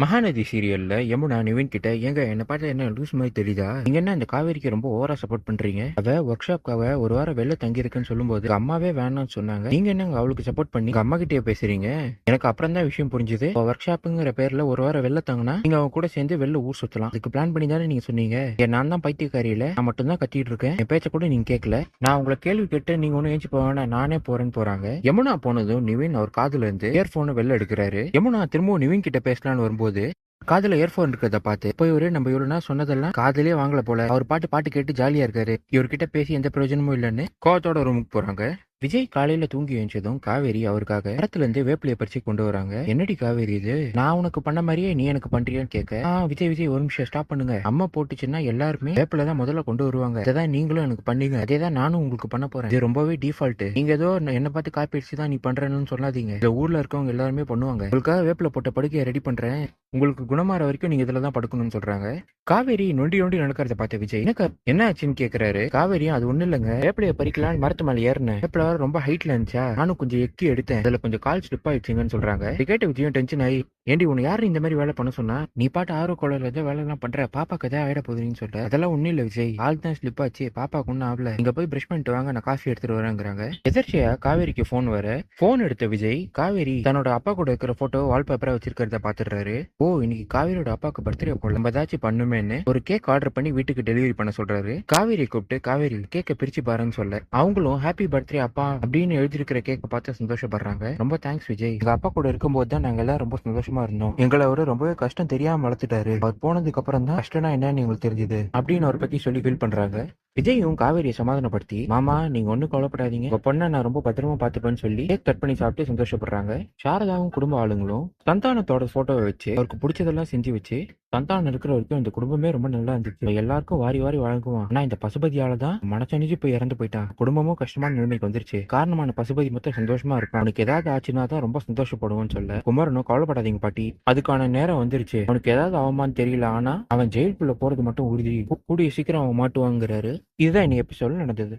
மகாநதி சீரியல்ல யமுனா நிவின் கிட்ட ஏங்க என்ன பார்த்தா என்ன லூஸ் மாதிரி தெரியுதா? நீங்க என்ன இந்த காவேரிக்கு ரொம்ப ஓவரா சப்போர்ட் பண்றீங்க? அவ ஒர்க் ஷாப்காக ஒரு வாரம் வெளில தங்கி இருக்குன்னு சொல்லும்போது எங்க அம்மாவே வேணாம்னு சொன்னாங்க. நீங்க என்னங்க அவளுக்கு சப்போர்ட் பண்ணி உங்க அம்மா கிட்டே பேசுறீங்க? எனக்கு அப்புறம் தான் விஷயம் புரிஞ்சுது. ஒர்க் ஷாப்புங்கிற பேர்ல ஒரு வாரம் வெளில தங்கினா நீங்க அவங்க கூட சேர்ந்து வெளில ஊர் சுத்தலாம். அதுக்கு பிளான் பண்ணி தானே நீங்க சொன்னீங்க. நான் தான் பைத்தியக்காரி இல்ல, நான் மட்டும் தான் கத்திட்டு இருக்கேன். என் பேச்ச கூட நீங்க கேட்கல. நான் உங்களை கேள்வி கேட்டு நீங்க ஒன்னும் ஏஞ்சி போவேனா, நானே போறேன்னு போறாங்க. யமுனா போனதும் நிவின் அவர் காதுல இருந்து இயர்போனை வெளில எடுக்கிறாரு. யமுனா திரும்பவும் நிவின் கிட்ட பேசலான்னு வரும்போது காதுல இயர்போன் இருக்கிறத பார்த்து போய் நம்ம இவ்வளவு நாள் சொன்னதெல்லாம் காதலே வாங்கல போல, அவர் பாட்டு கேட்டு ஜாலியா இருக்காரு, இவர்கிட்ட பேசி எந்த பிரயோஜனமும் இல்லைன்னு கோவத்தோட ரூமுக்கு போறாங்க. விஜய் காலையில தூங்கி எழுந்ததும் காவேரி அவருக்காக இடத்துல இருந்து வேப்பிலைய பறிச்சு கொண்டு வராங்க. என்னடி காவேரி இது, நான் உனக்கு பண்ண மாதிரியே நீ எனக்கு பண்றியான்னு கேட்க, விஜய் ஒரு நிமிஷம் ஸ்டாப் பண்ணுங்க, அம்மா போட்டுச்சுன்னா எல்லாருமே வேப்பில தான் முதல்ல கொண்டு வருவாங்க, இதான் நீங்களும் எனக்கு பண்ணீங்க, அதே தான் நானும் உங்களுக்கு பண்ண போறேன், இது ரொம்பவே டிஃபால்ட், நீங்க ஏதோ என்ன பார்த்து காப்பி அடிச்சு தான் நீ பண்றேன்னு சொல்லாதீங்க, இந்த ஊர்ல இருக்கவங்க எல்லாருமே பண்ணுவாங்க, உங்களுக்காக வேப்பில போட்ட படுக்கையை ரெடி பண்றேன், உங்களுக்கு குணமாற வரைக்கும் நீங்க இதுல தான் படுக்கணும்னு சொல்றாங்க. காவேரி நொண்டி நொண்டி நடக்கிறத பார்த்த விஜய் எனக்கு என்ன ஆச்சுன்னு கேக்குறாரு. காவேரியும் அது ஒண்ணு இல்லைங்க, வேப்பிலைய பறிக்கலாம் மரத்து மேல ஏறினேன், வேப்பில ரொம்ப ஹைட்ல இருந்துச்சா, நானும் கொஞ்சம் எக்கி எடுத்தேன், அதுல கொஞ்சம் கால் ஸ்லிப் ஆயிடுச்சுங்கன்னு சொல்றாங்க. இதை கேட்ட விஜயம் டென்ஷன் ஆகி, ஏண்டி உன்னை யாரு இந்த மாதிரி வேலை பண்ண சொன்னா, நீ பாட்டு ஆர்வ கோளாறுல ஏதோ வேலை எல்லாம் பண்ற, பாப்பாக்கு எதாவது ஆயிட போகுதுன்னு சொல்ற, அதெல்லாம் ஒண்ணும் இல்ல விஜய், ஆள் தான் ஸ்லிப் ஆச்சு, பாப்பாக்கு ஒன்னும் ஆகல, இங்க போய் பிரஷ் பண்ணிட்டு வாங்க, நான் காஃபி எடுத்துட்டு வரேங்கிறாங்க. எதர்ச்சியா காவேரிக்கு போன் வர, போன் எடுத்த விஜய் காவேரி தன்னோட அப்பா கூட இருக்கிற போட்டோ வால்பேப்பரா வச்சிருக்கிறத பாத்துறாரு. ஓ, இன்னைக்கு காவேரியோட அப்பாவுக்கு பர்த்டே போல, நம்ம ஏதாச்சும் பண்ணுமேன்னு ஒரு கேக் ஆர்டர் பண்ணி வீட்டுக்கு டெலிவரி பண்ண சொல்றாரு. காவேரியை கூப்பிட்டு காவேரி கேக்க பிரிச்சு பாருன்னு சொல்ல, அவங்களும் ஹாப்பி பர்த்டே அப்பா அப்படின்னு எழுதிருக்கிற கேக்க பார்த்து சந்தோஷப்படுறாங்க. ரொம்ப தேங்க்ஸ் விஜய், எங்க அப்பா கூட இருக்கும்போது தான் நாங்க எல்லாம் ரொம்ப சந்தோஷமா இருந்தோம், எங்களை அவரு ரொம்பவே கஷ்டம் தெரியாம வளர்த்துட்டாரு, அவர் போனதுக்கு அப்புறம் தான் கஷ்டம்னா என்னன்னு எங்களுக்கு தெரிஞ்சது அப்படின்னு அவரை பத்தி சொல்லி ஃபீல் பண்றாங்க. விஜயும் காவேரியை சமாதானப்படுத்தி, மாமா நீங்க ஒன்னும் கவலைப்படாதீங்க, உங்க பொண்ணை நான் ரொம்ப பத்திரமா பாத்துப்பேன்னு சொல்லி கேக் கட் பண்ணி சாப்பிட்டு சந்தோஷப்படுறாங்க. சாரதாவும் குடும்ப ஆளுங்களும் சந்தானத்தோட போட்டோவை வச்சு அவருக்கு பிடிச்சதெல்லாம் செஞ்சு வச்சு, சந்தானம் இருக்கிற வரைக்கும் இந்த குடும்பமே ரொம்ப நல்லா இருந்துச்சு, எல்லாருக்கும் வாரி வாரி வழங்குவான், ஆனா இந்த பசுபதியால தான் மனச்சணிஞ்சு போய் இறந்து போயிட்டான், குடும்பமும் கஷ்டமான நிலைமைக்கு வந்துருச்சு, காரணமான பசுபதி மட்டும் சந்தோஷமா இருக்கும், அவனுக்கு ஏதாவது ஆச்சுன்னா தான் ரொம்ப சந்தோஷப்படுவோம்னு சொல்ல, குமரனும் கவலைப்படாதீங்க பாட்டி, அதுக்கான நேரம் வந்துருச்சு, அவனுக்கு ஏதாவது ஆகுமான்னு தெரியல, ஆனா அவன் ஜெயிலுக்குள்ள போறது மட்டும் உறுதி, கூடிய சீக்கிரம் அவன் மாட்டுவாங்கிறாரு. இதுதான் இன்னைக்கு எபிசோட்ல நடந்தது.